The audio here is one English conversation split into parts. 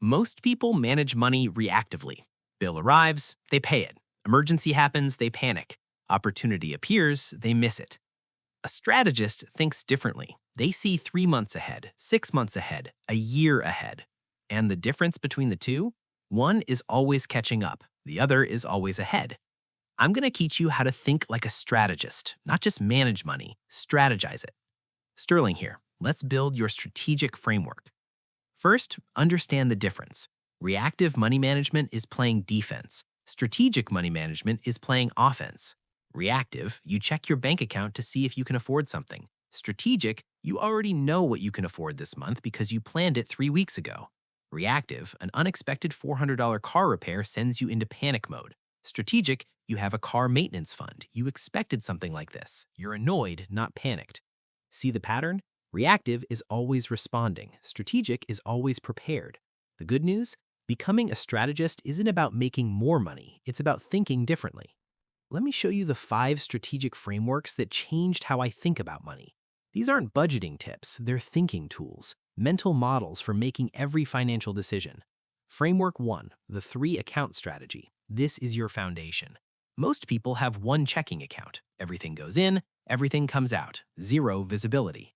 Most people manage money reactively. Bill arrives, they pay it. Emergency happens, they panic. Opportunity appears, they miss it. A strategist thinks differently. They see 3 months ahead, 6 months ahead, a year ahead. And the difference between the two? One is always catching up, the other is always ahead. I'm going to teach you how to think like a strategist, not just manage money, strategize it. Sterling here. Let's build your strategic framework. First, understand the difference. Reactive money management is playing defense. Strategic money management is playing offense. Reactive, you check your bank account to see if you can afford something. Strategic, you already know what you can afford this month because you planned it 3 weeks ago. Reactive, an unexpected $400 car repair sends you into panic mode. Strategic, you have a car maintenance fund. You expected something like this. You're annoyed, not panicked. See the pattern? Reactive is always responding. Strategic is always prepared. The good news? Becoming a strategist isn't about making more money. It's about thinking differently. Let me show you the 5 strategic frameworks that changed how I think about money. These aren't budgeting tips, they're thinking tools, mental models for making every financial decision. Framework 1, the 3-account strategy. This is your foundation. Most people have one checking account. Everything goes in, everything comes out, zero visibility.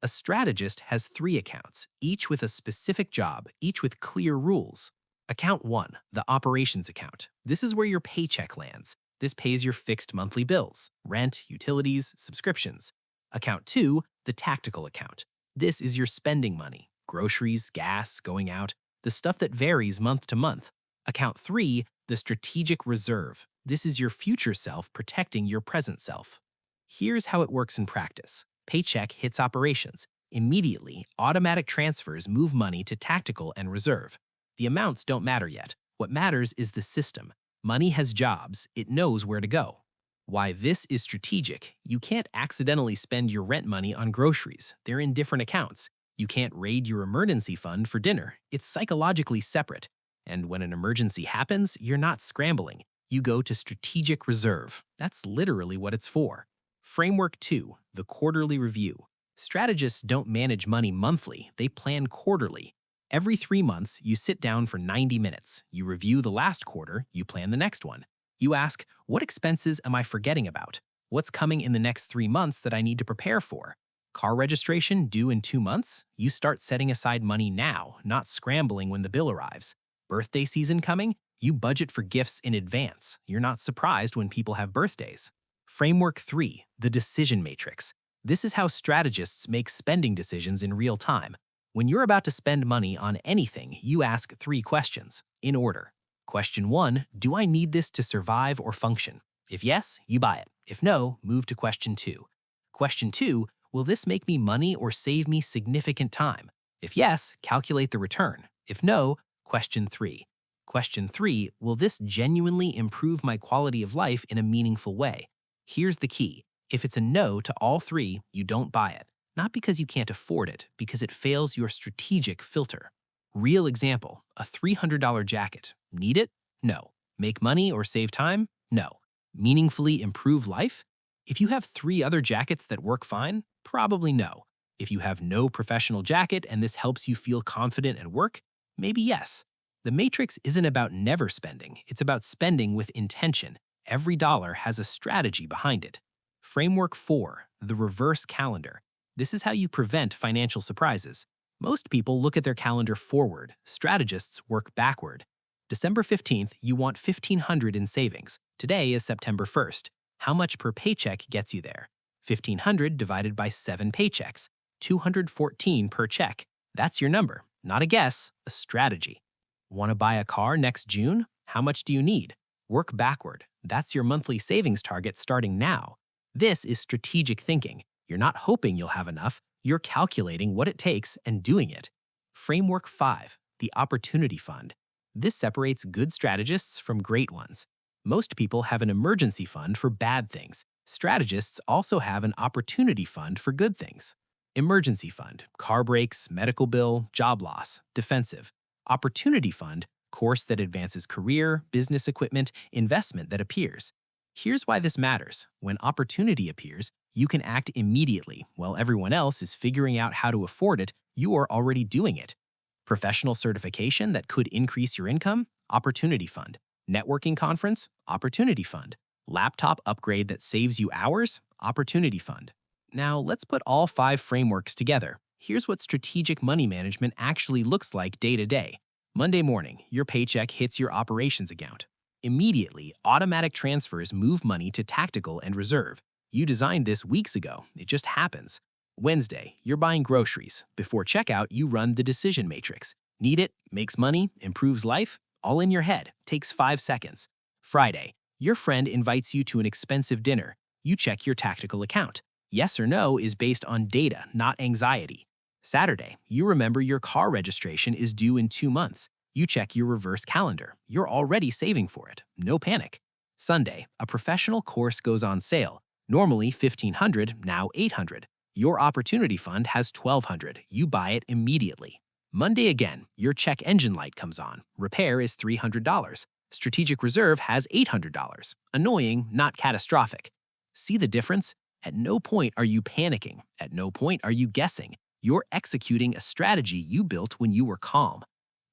A strategist has 3 accounts, each with a specific job, each with clear rules. Account 1, the operations account. This is where your paycheck lands. This pays your fixed monthly bills, rent, utilities, subscriptions. Account 2, the tactical account. This is your spending money, groceries, gas, going out, the stuff that varies month to month. Account 3, the strategic reserve. This is your future self protecting your present self. Here's how it works in practice. Paycheck hits operations. Immediately, automatic transfers move money to tactical and reserve. The amounts don't matter yet. What matters is the system. Money has jobs, it knows where to go. Why this is strategic: you can't accidentally spend your rent money on groceries. They're in different accounts. You can't raid your emergency fund for dinner. It's psychologically separate. And when an emergency happens, you're not scrambling. You go to strategic reserve. That's literally what it's for. Framework 2, the quarterly review. Strategists don't manage money monthly, they plan quarterly. Every 3 months, you sit down for 90 minutes. You review the last quarter, you plan the next one. You ask, what expenses am I forgetting about? What's coming in the next 3 months that I need to prepare for? Car registration due in 2 months? You start setting aside money now, not scrambling when the bill arrives. Birthday season coming? You budget for gifts in advance. You're not surprised when people have birthdays. Framework 3, the decision matrix. This is how strategists make spending decisions in real time. When you're about to spend money on anything, you ask 3 questions, in order. Question 1, do I need this to survive or function? If yes, you buy it. If no, move to question 2. Question 2, will this make me money or save me significant time? If yes, calculate the return. If no, question 3. Question 3, will this genuinely improve my quality of life in a meaningful way? Here's the key. If it's a no to all 3, you don't buy it. Not because you can't afford it, because it fails your strategic filter. Real example, a $300 jacket. Need it? No. Make money or save time? No. Meaningfully improve life? If you have 3 other jackets that work fine, probably no. If you have no professional jacket and this helps you feel confident at work, maybe yes. The matrix isn't about never spending, it's about spending with intention. Every dollar has a strategy behind it. Framework 4, the reverse calendar. This is how you prevent financial surprises. Most people look at their calendar forward. Strategists work backward. December 15th, you want $1,500 in savings. Today is September 1st. How much per paycheck gets you there? $1,500 divided by 7 paychecks. $214 per check. That's your number. Not a guess, a strategy. Want to buy a car next June? How much do you need? Work backward. That's your monthly savings target starting now. This is strategic thinking. You're not hoping you'll have enough, you're calculating what it takes and doing it. Framework 5, the opportunity fund. This separates good strategists from great ones. Most people have an emergency fund for bad things. Strategists also have an opportunity fund for good things. Emergency fund, car breaks, medical bill, job loss, defensive. Opportunity fund, course that advances career, business equipment, investment that appears. Here's why this matters. When opportunity appears, you can act immediately. While everyone else is figuring out how to afford it, you are already doing it. Professional certification that could increase your income? Opportunity fund. Networking conference? Opportunity fund. Laptop upgrade that saves you hours? Opportunity fund. Now, let's put all 5 frameworks together. Here's what strategic money management actually looks like day to day. Monday morning, your paycheck hits your operations account. Immediately, automatic transfers move money to tactical and reserve. You designed this weeks ago. It just happens. Wednesday, you're buying groceries. Before checkout, you run the decision matrix. Need it, makes money, improves life, all in your head, takes 5 seconds. Friday, your friend invites you to an expensive dinner. You check your tactical account. Yes or no is based on data, not anxiety. Saturday, you remember your car registration is due in 2 months. You check your reverse calendar. You're already saving for it. No panic. Sunday, a professional course goes on sale. Normally $1,500, now $800. Your opportunity fund has $1,200. You buy it immediately. Monday again, your check engine light comes on. Repair is $300. Strategic reserve has $800. Annoying, not catastrophic. See the difference? At no point are you panicking. At no point are you guessing. You're executing a strategy you built when you were calm.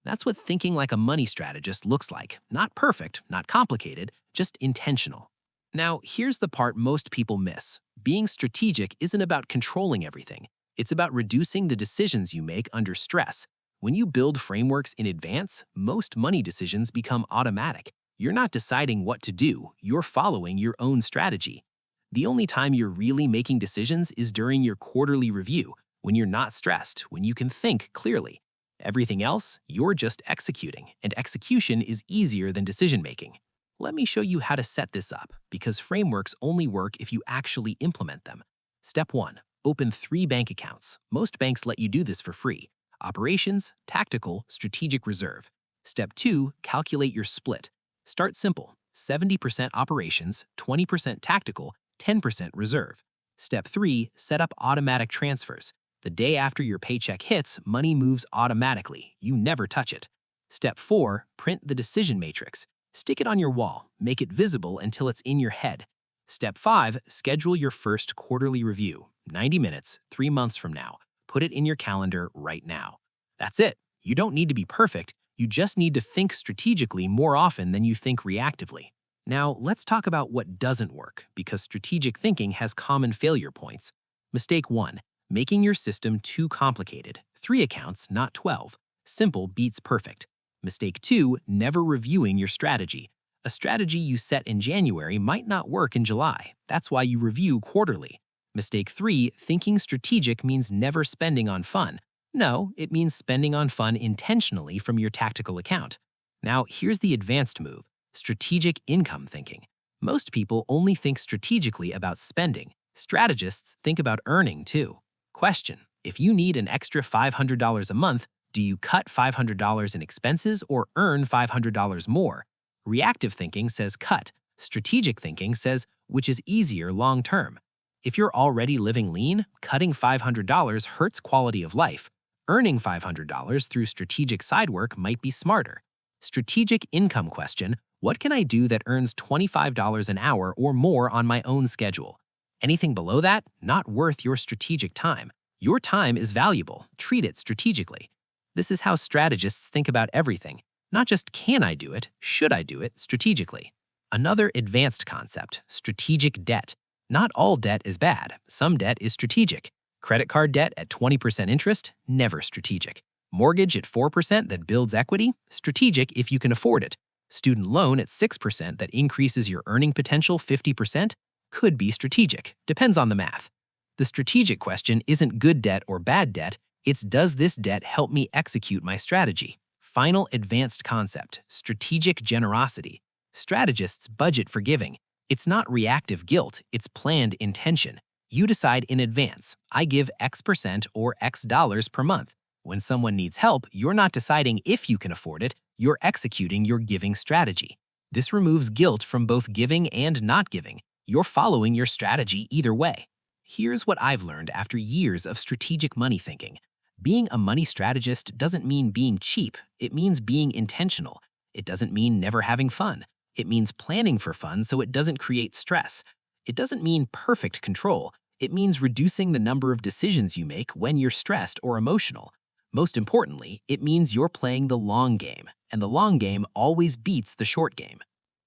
That's what thinking like a money strategist looks like. Not perfect, not complicated, just intentional. Now, here's the part most people miss. Being strategic isn't about controlling everything. It's about reducing the decisions you make under stress. When you build frameworks in advance, most money decisions become automatic. You're not deciding what to do, you're following your own strategy. The only time you're really making decisions is during your quarterly review, when you're not stressed, when you can think clearly. Everything else, you're just executing, and execution is easier than decision-making. Let me show you how to set this up, because frameworks only work if you actually implement them. Step 1. Open 3 bank accounts. Most banks let you do this for free. Operations, tactical, strategic reserve. Step 2. Calculate your split. Start simple. 70% operations, 20% tactical, 10% reserve. Step 3. Set up automatic transfers. The day after your paycheck hits, money moves automatically. You never touch it. Step 4. Print the decision matrix. Stick it on your wall. Make it visible until it's in your head. Step 5. Schedule your first quarterly review. 90 minutes, 3 months from now. Put it in your calendar right now. That's it. You don't need to be perfect. You just need to think strategically more often than you think reactively. Now, let's talk about what doesn't work, because strategic thinking has common failure points. Mistake 1. Making your system too complicated. 3 accounts, not 12. Simple beats perfect. Mistake 2. Never reviewing your strategy. A strategy you set in January might not work in July. That's why you review quarterly. Mistake 3. Thinking strategic means never spending on fun. No, it means spending on fun intentionally from your tactical account. Now, here's the advanced move. Strategic income thinking. Most people only think strategically about spending. Strategists think about earning too. Question: if you need an extra $500 a month, do you cut $500 in expenses or earn $500 more? Reactive thinking says cut. Strategic thinking says which is easier long term. If you're already living lean, cutting $500 hurts quality of life. Earning $500 through strategic side work might be smarter. Strategic income question: what can I do that earns $25 an hour or more on my own schedule? Anything below that, not worth your strategic time. Your time is valuable. Treat it strategically. This is how strategists think about everything. Not just can I do it, should I do it strategically. Another advanced concept, strategic debt. Not all debt is bad. Some debt is strategic. Credit card debt at 20% interest, never strategic. Mortgage at 4% that builds equity, strategic if you can afford it. Student loan at 6% that increases your earning potential 50%, could be strategic, depends on the math. The strategic question isn't good debt or bad debt, it's does this debt help me execute my strategy? Final advanced concept, strategic generosity. Strategists budget for giving. It's not reactive guilt, it's planned intention. You decide in advance, I give X% or X dollars per month. When someone needs help, you're not deciding if you can afford it, you're executing your giving strategy. This removes guilt from both giving and not giving. You're following your strategy either way. Here's what I've learned after years of strategic money thinking. Being a money strategist doesn't mean being cheap, it means being intentional. It doesn't mean never having fun. It means planning for fun so it doesn't create stress. It doesn't mean perfect control. It means reducing the number of decisions you make when you're stressed or emotional. Most importantly, it means you're playing the long game, and the long game always beats the short game.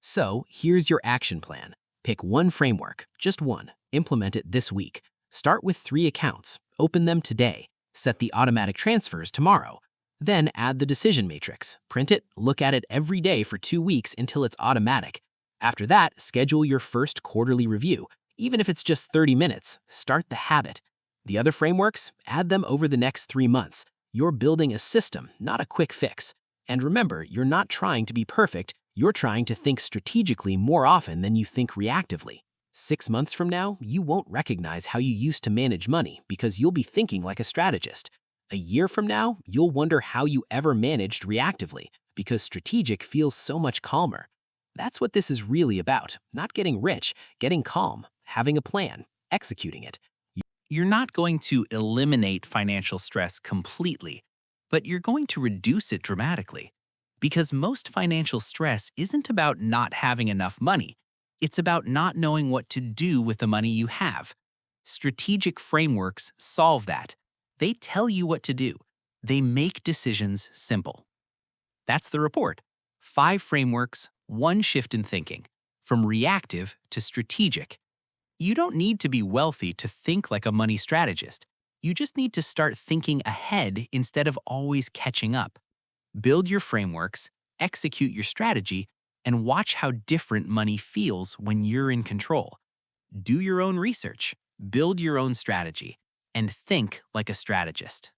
So, here's your action plan. Pick one framework, just one. Implement it this week. Start with 3 accounts. Open them today. Set the automatic transfers tomorrow. Then add the decision matrix. Print it, look at it every day for 2 weeks until it's automatic. After that, schedule your first quarterly review. Even if it's just 30 minutes, start the habit. The other frameworks, add them over the next 3 months. You're building a system, not a quick fix. And remember, you're not trying to be perfect, you're trying to think strategically more often than you think reactively. 6 months from now, you won't recognize how you used to manage money because you'll be thinking like a strategist. A year from now, you'll wonder how you ever managed reactively because strategic feels so much calmer. That's what this is really about, not getting rich, getting calm, having a plan, executing it. You're not going to eliminate financial stress completely, but you're going to reduce it dramatically. Because most financial stress isn't about not having enough money. It's about not knowing what to do with the money you have. Strategic frameworks solve that. They tell you what to do. They make decisions simple. That's the report. 5 frameworks, 1 shift in thinking, from reactive to strategic. You don't need to be wealthy to think like a money strategist. You just need to start thinking ahead instead of always catching up. Build your frameworks, execute your strategy, and watch how different money feels when you're in control. Do your own research, build your own strategy, and think like a strategist.